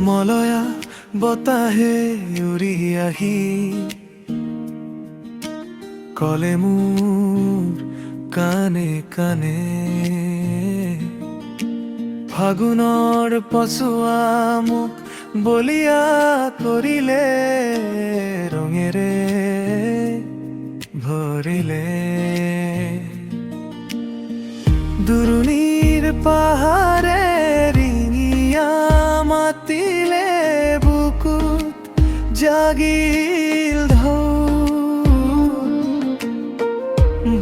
মলয়া বতাহে উৰি আহি কলে মোৰ কানে কানে ফাগুনৰ পচুৱা মোক বলিয়া কৰিলে ৰঙেৰে ভৰিলে দুৰুণীৰ পাহাৰে ৰিঙিয়া মাতিলে বুকুত জাগিল ঢৌ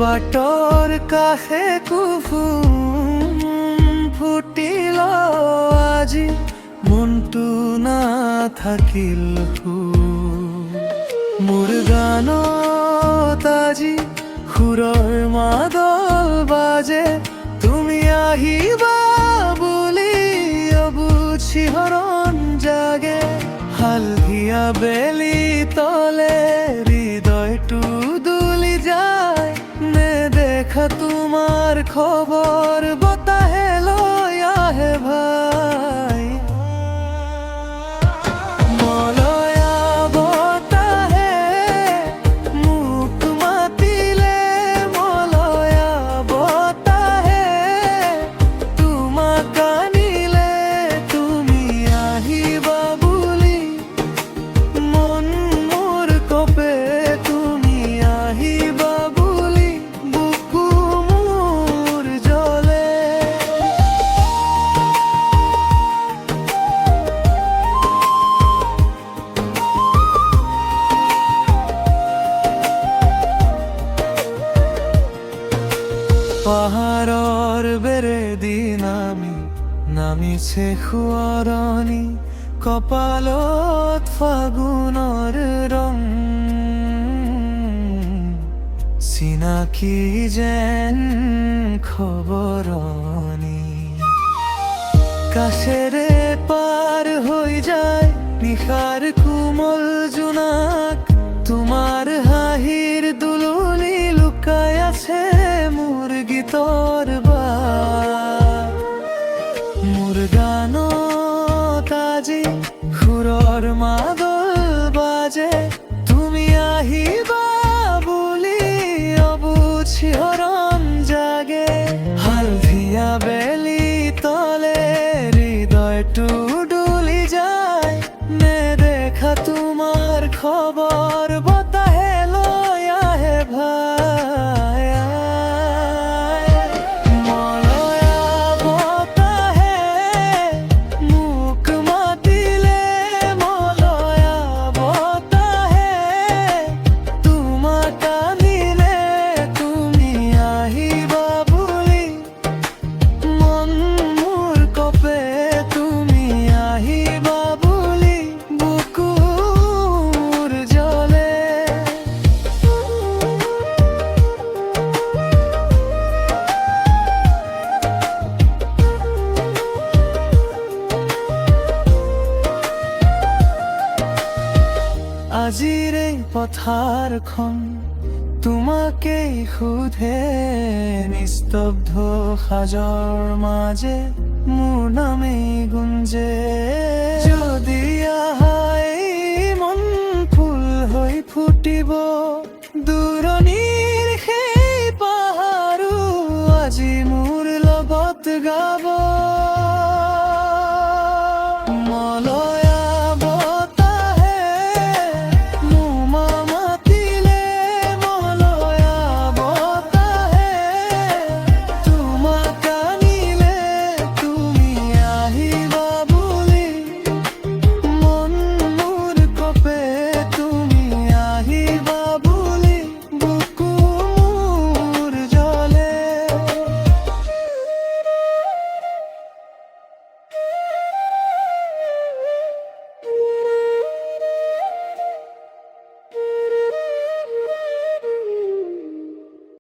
বাটৰ কাষে কুফুম ফুটিল আজি মনটো নাথাকিল মোৰ গানত আজি সুৰৰ মাদল বাজে তুমি আহিবা বুলি অবুজ শিহৰণ জাগে হালধীয়া বেলি তলে হৃদয়টো দুলি যায় নেদেখা তোমাৰ খবৰ বতাহে লৈ আহে ভাই মলয়া বতাহে মোক মাতিলে মলয়া বতাহে তোমাক আনিলে তুমি আহিবা বুলি মন মোৰ কপে তুমি আহিবা বুলি বুকু মোৰ জ্বলে পাহাৰৰ বেৰেদি নামিছে সোঁৱৰণি কপালত ফাগুনৰ ৰং চিনাকি যেন খবৰণি কাষেৰে পাৰ হৈ যায় নিশাৰ কোমল জোনাক তোমাৰ হাঁহিৰ দুলনি লুকাই আছে মোৰ গীতৰ বাট মোৰ গানত আজি সুৰৰ মাদল বাজে তুমি আহিবা বুলি অবুজ শিহৰণ জাগে হালধীয়া বেলি তলে হৃদয়টো ডুলি যায় নেদেখা তোমাৰ খবৰ বতাহে লৈ আহে ভাই মলয়া বতাহে মোক মাতিলে মলয়া বতাহে তোমাক আনিলে তুমি আহিবা বুলি মন মোৰ কপে তুমি আহিবা বুলি বুকু মোৰ জ্বলে আজিৰ এই পথাৰখন তোমাকেই সোধে নিস্তব্ধ সাজৰ মাজে মোৰ নামেই গুঞ্জে যদি আহাই মন ফুল হৈ ফুটিব দূৰণিৰ সেই পাহাৰো আজি মোৰ লগত গাব